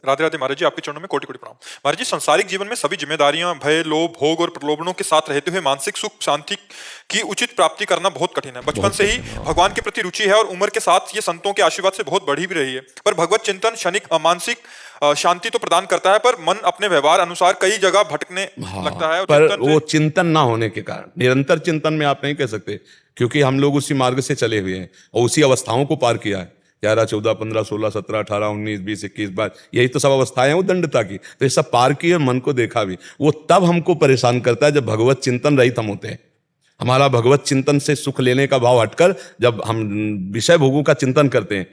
राधे राधे महाराज जी, आपके चरणों में कोटि कोटि प्रणाम। महाराज जी, सांसारिक जीवन में सभी जिम्मेदारियां, भय, लोभ, भोग और प्रलोभनों के साथ रहते हुए मानसिक सुख शांति की उचित प्राप्ति करना बहुत कठिन है। बचपन से ही भगवान के प्रति रुचि है और उम्र के साथ ये संतों के आशीर्वाद से बहुत बढ़ी भी रही है। पर भगवत चिंतन क्षणिक मानसिक शांति तो प्रदान करता है, पर मन अपने व्यवहार अनुसार कई जगह भटकने लगता है। और पर वो चिंतन ना होने के कारण, निरंतर चिंतन में आप नहीं कह सकते, क्योंकि हम लोग उसी मार्ग से चले हुए हैं और उसी अवस्थाओं को पार किया है। 11, 14, 15, 16, 17, 18, 19, 20, 21, 22, यही तो सब अवस्थाएं हैं उद्दंडता की। तो ये सब पार किए और मन को देखा भी। वो तब हमको परेशान करता है जब भगवत चिंतन रहित हम होते हैं। हमारा भगवत चिंतन से सुख लेने का भाव हटकर जब हम विषय भोगों का चिंतन करते हैं,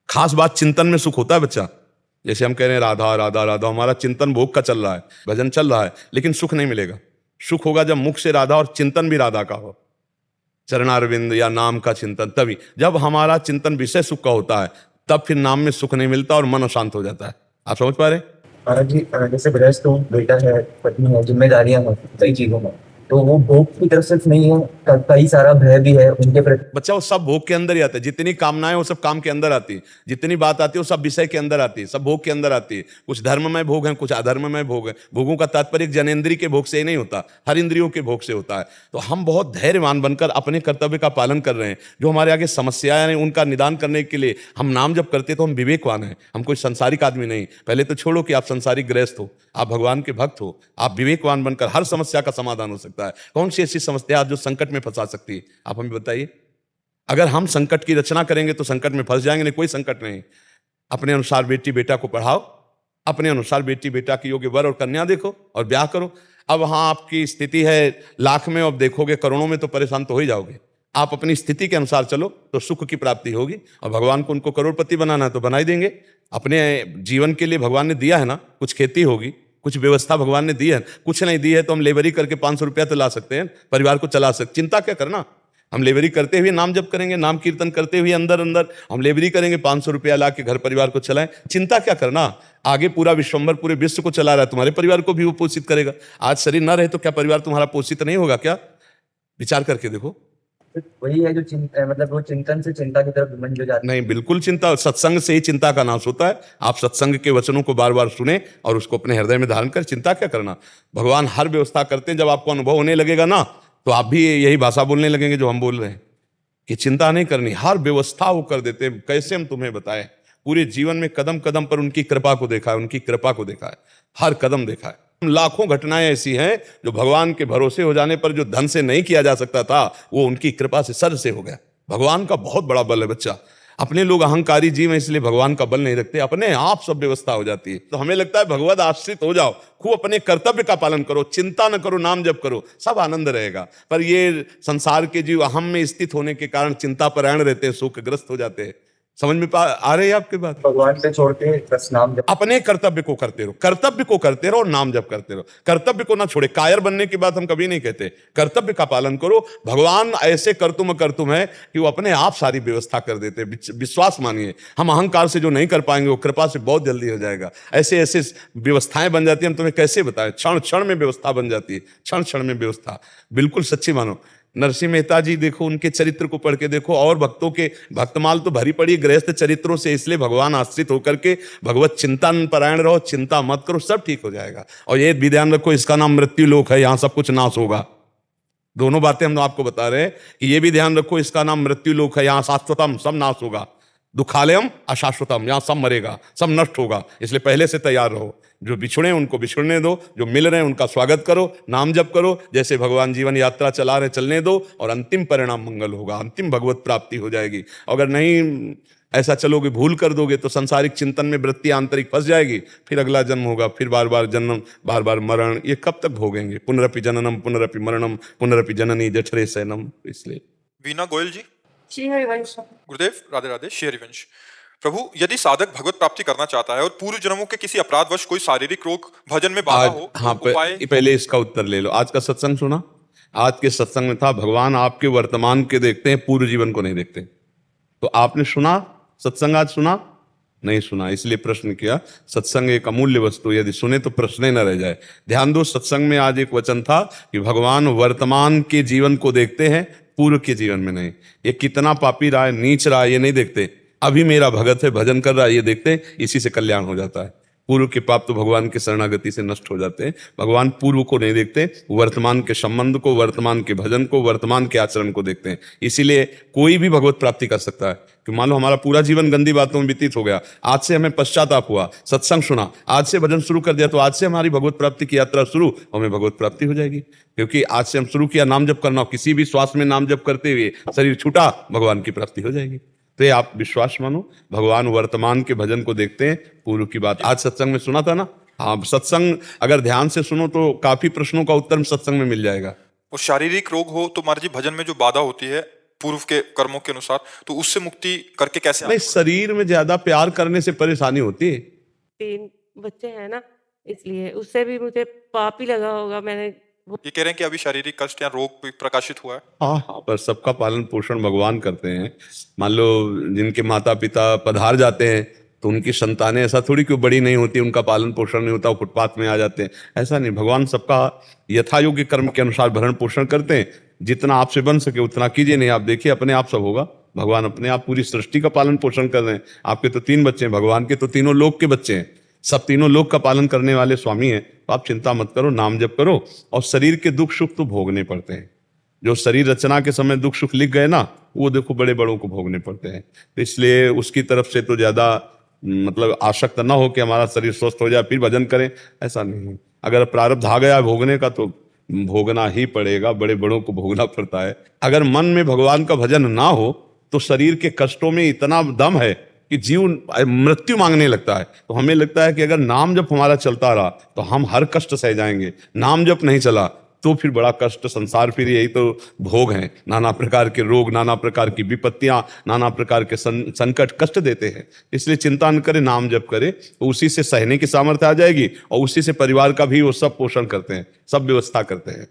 खास बात चिंतन में सुख होता है बच्चा। जैसे हम कह रहे हैं राधा राधा राधा, हमारा चिंतन भोग का चल रहा है, भजन चल रहा है, लेकिन सुख नहीं मिलेगा। सुख होगा जब मुख से राधा और चिंतन भी राधा का हो, चरणारविंद या नाम का चिंतन। तभी जब हमारा चिंतन विषय सुख का होता है, तब फिर नाम में सुख नहीं मिलता और मन अशांत हो जाता है। आप समझ पा रहे? महाराज जी, जैसे गृहस्थ हूँ, बेटा है, पत्नी है, जिम्मेदारियां हैं कई चीजों में, तो वो भोग की तरफ सिर्फ नहीं है, कई सारा भय भी है उनके प्रति। बच्चा वो सब भोग के अंदर ही आता है। जितनी कामनाएं वो सब काम के अंदर आती है, जितनी बात आती है वो सब विषय के अंदर आती है, सब भोग के अंदर आती है। कुछ धर्ममय भोग है, कुछ अधर्ममय भोग है। भोगों का तात्पर्य जनेन्द्रिय के भोग से ही नहीं होता, हर इंद्रियों के भोग से होता है। तो हम बहुत धैर्यवान बनकर अपने कर्तव्य का पालन कर रहे हैं। जो हमारे आगे समस्याएं हैं उनका निदान करने के लिए हम नाम जब करते तो हम विवेकवान हैं, हम कोई संसारिक आदमी नहीं। पहले तो छोड़ो कि आप संसारिक गृहस्थ हो, आप भगवान के भक्त हो। आप विवेकवान बनकर हर समस्या का समाधान हो सकता है। कौन सी ऐसी समस्या जो संकट में फंसा सकती है, आप हमें बताइए। अगर हम संकट की रचना करेंगे तो संकट में फंस जाएंगे, नहीं कोई संकट नहीं। अपने अनुसार बेटी बेटा को पढ़ाओ, अपने अनुसार बेटी बेटा की योग्य वर और कन्या देखो और ब्याह करो। अब हाँ, आपकी स्थिति है लाख में, अब देखोगे करोड़ों में तो परेशान तो हो ही जाओगे। आप अपनी स्थिति के अनुसार चलो तो सुख की प्राप्ति होगी। और भगवान को उनको करोड़पति बनाना है तो बना ही देंगे। अपने जीवन के लिए भगवान ने दिया है ना, कुछ खेती होगी, कुछ व्यवस्था भगवान ने दी है। कुछ नहीं दी है तो हम लेबरी करके 500 रुपया तो ला सकते हैं, परिवार को चला सकते। चिंता क्या करना, हम लेबरी करते हुए नाम जप करेंगे, नाम कीर्तन करते हुए अंदर अंदर हम लेबरी करेंगे, 500 रुपया ला के घर परिवार को चलाएं। चिंता क्या करना, आगे पूरा विश्वम्भर पूरे विश्व को चला रहा है, तुम्हारे परिवार को भी वो पोषित करेगा। आज शरीर ना रहे तो क्या परिवार तुम्हारा पोषित नहीं होगा क्या? विचार करके देखो। वही है जो मतलब वो चिंतन से चिंता की तरफ मन जो जाता है। नहीं, बिल्कुल चिंता, सत्संग से ही चिंता का नाश होता है। आप सत्संग के वचनों को बार बार सुने और उसको अपने हृदय में धारण कर। चिंता क्या करना, भगवान हर व्यवस्था करते हैं। जब आपको अनुभव होने लगेगा ना, तो आप भी यही भाषा बोलने लगेंगे जो हम बोल रहे हैं कि चिंता नहीं करनी, हर व्यवस्था वो कर देते हैं। कैसे हम तुम्हें बताएं, पूरे जीवन में कदम कदम पर उनकी कृपा को देखा है, उनकी कृपा को देखा है, हर कदम देखा है। लाखों घटनाएं ऐसी हैं जो भगवान के भरोसे हो जाने पर जो धन से नहीं किया जा सकता था, वो उनकी कृपा से सर से हो गया। भगवान का बहुत बड़ा बल है बच्चा। अपने लोग अहंकारी जीव हैं, इसलिए भगवान का बल नहीं रखते, अपने आप सब व्यवस्था हो जाती है। तो हमें लगता है भगवत आश्रित हो जाओ, खूब अपने कर्तव्य का पालन करो, चिंता न करो, नाम जप करो, सब आनंद रहेगा। पर ये संसार के जीव अहम में स्थित होने के कारण चिंता परायण रहते हैं, शोकग्रस्त हो जाते हैं। समझ में आ रही है आपकी बात? भगवान से छोड़ के बस नाम जप। अपने कर्तव्य को करते रहो, कर्तव्य को करते रहो और नाम जप करते रहो। कर्तव्य को ना छोड़े। कायर बनने की बात हम कभी नहीं कहते, कर्तव्य का पालन करो। भगवान ऐसे कर्तुम है कि वो अपने आप सारी व्यवस्था कर देते। विश्वास मानिए, हम अहंकार से जो नहीं कर पाएंगे वो कृपा से बहुत जल्दी हो जाएगा। ऐसे ऐसे व्यवस्थाएं बन जाती है, हम तुम्हें कैसे बताएं। क्षण क्षण में व्यवस्था बन जाती है, क्षण क्षण में व्यवस्था। बिल्कुल सच्ची मानो। नरसिंह मेहता जी देखो, उनके चरित्र को पढ़ के देखो, और भक्तों के भक्तमाल तो भरी पड़ी गृहस्थ चरित्रों से। इसलिए भगवान आश्रित होकर के भगवत चिंतन परायण रहो, चिंता मत करो, सब ठीक हो जाएगा। और ये भी ध्यान रखो, इसका नाम मृत्यु लोक है, यहां सब कुछ नाश होगा। दोनों बातें हम आपको बता रहे हैं कि ये भी ध्यान रखो, इसका नाम मृत्यु लोक है, यहां शाश्वतम सब नाश होगा। दुखालयम अशाश्वतम, यहां सब मरेगा, सब नष्ट होगा। इसलिए पहले से तैयार रहो। जो बिछुड़े उनको बिछुड़ने दो, जो मिल रहे हैं उनका स्वागत करो, नाम जप करो। जैसे भगवान जीवन यात्रा चला रहे चलने दो, और अंतिम परिणाम मंगल होगा, अंतिम भगवत प्राप्ति हो जाएगी। अगर नहीं ऐसा चलोगे, भूल कर दोगे, तो संसारिक चिंतन में वृत्ति आंतरिक फंस जाएगी। फिर अगला जन्म होगा, फिर बार बार जन्म, बार बार मरण। ये कब तक भोगेंगे? पुनरपि जननम पुनरपि मरणम पुनरपि जननी जठरे शयनम। इसलिए वीना गोयल जी, श्री हरिवंश। गुरुदेव राधे राधे, श्री हरिवंश। प्रभु, यदि साधक भगवत प्राप्ति करना चाहता है और पूर्व जन्मों के किसी अपराधवश कोई शारीरिक रोग भजन में बाधा हो, हाँ, तो उपाय? पहले इसका उत्तर ले लो। आज का सत्संग सुना? आज के सत्संग में था भगवान आपके वर्तमान के देखते हैं, पूर्व जीवन को नहीं देखते। तो आपने सुना सत्संग? आज सुना? नहीं सुना, इसलिए प्रश्न किया। सत्संग एक अमूल्य वस्तु, यदि सुने तो प्रश्न ही न रह जाए। ध्यान दो, सत्संग में आज एक वचन था कि भगवान वर्तमान के जीवन को देखते हैं, पूर्व के जीवन में नहीं। ये कितना पापी रहा है, नीच रहा है, ये नहीं देखते। अभी मेरा भगत है, भजन कर रहा है, ये देखते हैं, इसी से कल्याण हो जाता है। पूर्व के पाप तो भगवान की शरणागति से नष्ट हो जाते हैं। भगवान पूर्व को नहीं देखते, वर्तमान के संबंध को, वर्तमान के भजन को, वर्तमान के आचरण को देखते हैं। इसीलिए कोई भी भगवत प्राप्ति कर सकता है। कि मान लो हमारा पूरा जीवन गंदी बातों में व्यतीत हो गया, आज से हमें पश्चाताप हुआ, सत्संग सुना, आज से भजन शुरू कर दिया, तो आज से हमारी भगवत प्राप्ति की यात्रा शुरू, हमें भगवत प्राप्ति हो जाएगी। क्योंकि आज से हम शुरू किया नाम जप करना, किसी भी श्वास में नाम जप करते हुए शरीर छूटा, भगवान की प्राप्ति हो जाएगी। तो ये आप विश्वास मानो, भगवान वर्तमान के भजन को देखते हैं, पूर्व की बात आज सत्संग में सुना था ना। हाँ, सत्संग अगर ध्यान से सुनो तो काफी प्रश्नों का उत्तर सत्संग में मिल जाएगा। और शारीरिक रोग हो तो महाराज जी भजन में जो बाधा होती है पूर्व के कर्मों के अनुसार, तो उससे मुक्ति करके कैसे? नहीं, शरीर में ज्यादा प्यार करने से परेशानी होती है। 3 बच्चे हैं ना, इसलिए उससे भी मुझे पाप ही लगा होगा। मैंने ये कह रहे हैं कि अभी शारीरिक कष्ट या रोग भी प्रकाशित हुआ है। हाँ, पर सबका पालन पोषण भगवान करते हैं। मान लो जिनके माता पिता पधार जाते हैं तो उनकी संतानें ऐसा थोड़ी कि बड़ी नहीं होती, उनका पालन पोषण नहीं होता, वो फुटपाथ में आ जाते हैं, ऐसा नहीं। भगवान सबका यथायोग्य कर्म के अनुसार भरण पोषण करते हैं। जितना आपसे बन सके उतना कीजिए, नहीं आप देखिए अपने आप सब होगा। भगवान अपने आप पूरी सृष्टि का पालन पोषण कर रहे हैं। आपके तो 3 बच्चे हैं, भगवान के तो तीनों लोक के बच्चे हैं, सब तीनों लोक का पालन करने वाले स्वामी हैं। तो आप चिंता मत करो, नाम जप करो। और शरीर के दुख सुख तो भोगने पड़ते हैं। जो शरीर रचना के समय दुख सुख लिख गए ना, वो देखो बड़े बड़ों को भोगने पड़ते हैं। तो इसलिए उसकी तरफ से तो ज्यादा मतलब आसक्त ना हो कि हमारा शरीर स्वस्थ हो जाए फिर भजन करें, ऐसा नहीं है। अगर प्रारब्ध आ गया भोगने का तो भोगना ही पड़ेगा, बड़े बड़ों को भोगना पड़ता है। अगर मन में भगवान का भजन ना हो तो शरीर के कष्टों में इतना दम है कि जीव मृत्यु मांगने लगता है। तो हमें लगता है कि अगर नाम जप हमारा चलता रहा तो हम हर कष्ट सह जाएंगे। नाम जप नहीं चला तो फिर बड़ा कष्ट, संसार फिर यही तो भोग हैं। नाना प्रकार के रोग, नाना प्रकार की विपत्तियां, नाना प्रकार के संकट कष्ट देते हैं। इसलिए चिंता न करें, नाम जप करें, तो उसी से सहने की सामर्थ्य आ जाएगी और उसी से परिवार का भी वो सब पोषण करते हैं, सब व्यवस्था करते हैं।